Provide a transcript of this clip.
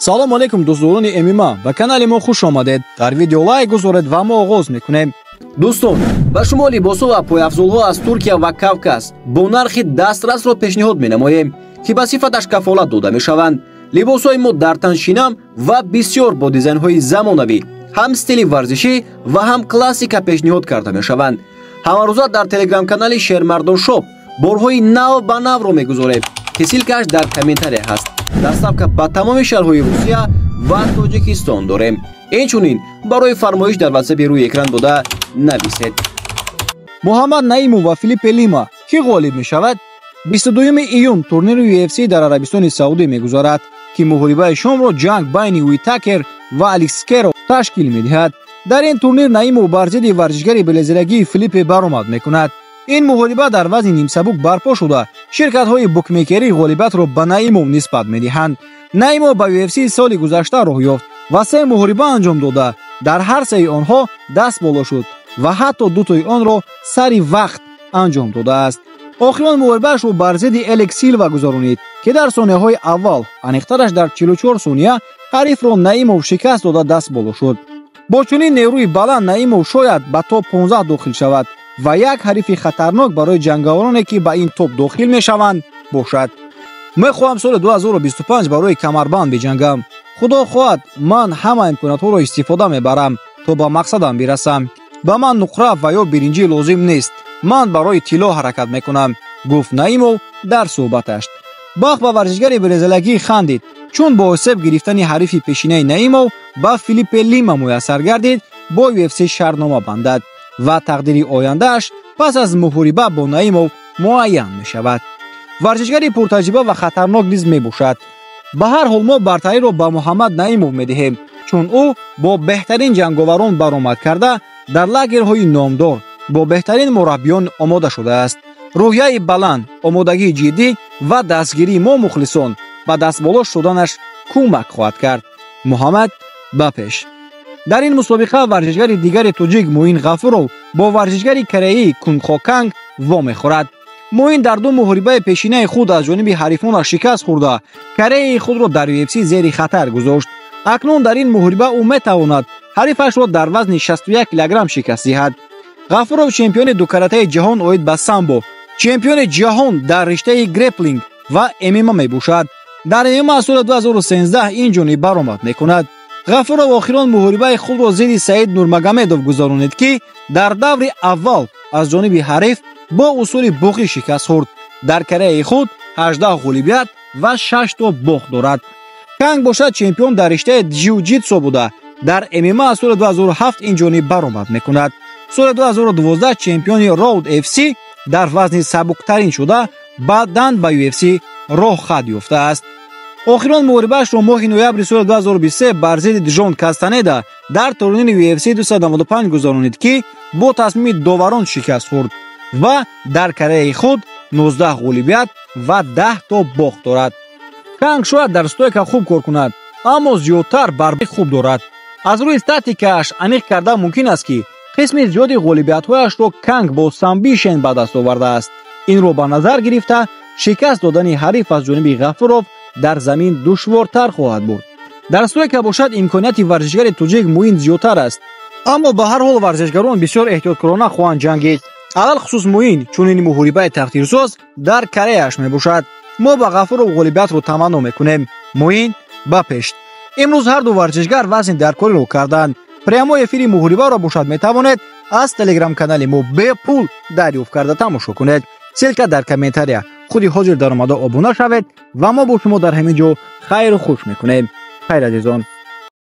салом алейкум дӯстдорони ММА ба канали мо хуш омадед. Дар видео лайк гузоред ва мо оғоз мекунем. дӯстон, ба шумо либосҳо ва пойафзулҳо аз Туркия ва Кавказ бо нархи дастрасро пешниҳод менамоем, ки ба сифаташ кафолат дода мешаванд. либосҳои мо дар таншинам ва бисёр бо дизайнҳои замонавӣ, ҳам стили варзишӣ ва ҳам классика пешниҳод карда мешаванд. ҳамарӯза дар телеграм-канали Шермардон шоп борҳои нав ба навро мегузорем, ки силкааш дар комментария ҳаст. дастсабка ба тамоми шаҳрҳои Русия ва Тоҷикистон дорем. инчунин барои фармоиш дар ватсапи рӯи экран буда нависед. Муҳаммад Наимов ва Филиппе Лима ки ғолиб мешавад? 22 июн турнири UFC дар Арабистони Саудӣ мегузарад, ки муҳорибаи шомро ҷанг байни Уитакер ва Алискеро ташкил медиҳад. дар ин турнир Наимов бар зидди варзишгари белезрагии Филиппе баромад мекунад. ин муҳориба дар вазни нимсабук барпо шуда, ширкатҳои букмекерӣ ғолибатро ба Наимов нисбат медиҳанд. Наимов ба UFC соли гузашта роҳ ёфт ва се муҳориба анҷом дода, дар ҳар сеи онҳо даст боло шуд ва ҳатто дутои онро сари вақт анҷом додааст. охирон муҳорибаашро бар зидди Элекс Силва гузаронид, ки дар сонияҳои аввал, аниқтараш дар 44 сония, ҳарифро Наимов шикаст дода даст боло шуд. бо чунин нерӯи баланд Наимов шояд ба топ 15 дохил шавад ва як ҳарифи хатарнок барои ҷанговароне, ки ба ин топ дохил мешаванд, бошад. мехоҳам соли 2025 барои камарбанд биҷангам. худо хоҳад, ман ҳама имкониятҳоро истифода мебарам, то ба мақсадам бирасам. ба ман нуқра ва ё биринҷӣ лозим нест. ман барои тилло ҳаракат мекунам, гуфт Наимов дар суҳбаташ. бахт ба варзишгари брезилагӣ хандид, чун бо осеб гирифтани ҳарифи пешинаи Наимов ба Филиппе Лима муяссар гардид, бо UFC шартнома бандад ва тақдири ояндааш пас аз муҳориба бо Наимов муайян мешавад. варзишгари пуртаҷриба ва хатарнок низ мебошад. ба ҳар ҳол мо бартариро ба Муҳаммад Наимов медиҳем, чун ӯ бо беҳтарин ҷанговарон баромад карда, дар лагерҳои номдор бо беҳтарин мураббиён омода шудааст. рӯҳияи баланд, омодагии ҷиддӣ ва дастгирии мо мухлисон ба дастболо шуданаш кӯмак хоҳад кард. Муҳаммад ба пеш. дар ин мусобиқа варзишгари дигари тоҷик Муин Ғафуров бо варзишгари кореяи Кунг-Хо-Канг вомехӯрад. Муин дар ду муҳорибаи пешинаи худ аз ҷониби ҳарифонаш шикаст хӯрда, кореяи худро дар UFC зери хатар гузошт. акнун дар ин муҳориба ӯ метавонад ҳарифашро дар вазни 61 килограмм шикаст диҳад. Ғафуров чемпиони ду каратаи ҷаҳон оид ба самбо, чемпиони ҷаҳон дар риштаи греплинг ва ММА мебошад. дар ММА соли 2013 инҷониб баромад мекунад. Ғафуров охирон муҳорибаи худро зидди Саид Нурмагомедов гузаронид, ки дар даври аввал аз ҷониби ҳариф бо усули буғӣ шикаст хӯрд. дар карияи худ 18 ғолибият ва 6 то бохт дорад. Канг бошад чемпион дар риштаи ҷиу-ҷитсо буда, дар ММА соли 2007 инҷониб баромад мекунад. соли 2012 чемпиони Road FC дар вазни сабуктарин шуда, баъдан ба UFC роҳ хат ёфтааст. охирон муҳорибаашро моҳи ноябри соли 2023 бар зидди Джон Кастанеда дар турнири UFC 295 гузаронид, ки бо тасмими доварон шикаст хӯрд ва дар карияи худ 19 ғолибият ва 10 то бохт дорад. Канг шояд дар стойка хуб кор кунад, аммо зиёдтар барбек хуб дорад. аз рӯи статикааш аниқ карда мумкин аст, ки қисми зиёди ғолибиятҳояшро Канг бо самбишен ба даст овардааст. инро ба назар гирифта, шикаст додани ҳариф аз ҷониби Ғафуров дар замин душвортар хоҳад бурд. дар стойка бошад имконияти варзишгари тоҷик Муин зиёдтар аст, аммо ба ҳар ҳол варзишгарон бисёр эҳтиёткорона хоҳанд ҷангид. алалхусус Муин чунин муҳорибаи тақдирсоз дар карияаш мебошад. мо ба Ғафуров ғолибиятро таманно мекунем. Муин ба пеш. имрӯз ҳар ду варзишгар вазни даркориро карданд. прямои эфири муҳорибаро бошад метавонед аз телеграм-канали мо бепул дарёфт карда тамошо кунед. силка дар комментария. худи ҳозир дар омада обуна шавед ва мо бо шумо дар ҳамин ҷо хайру хуш мекунем. хайр азизон.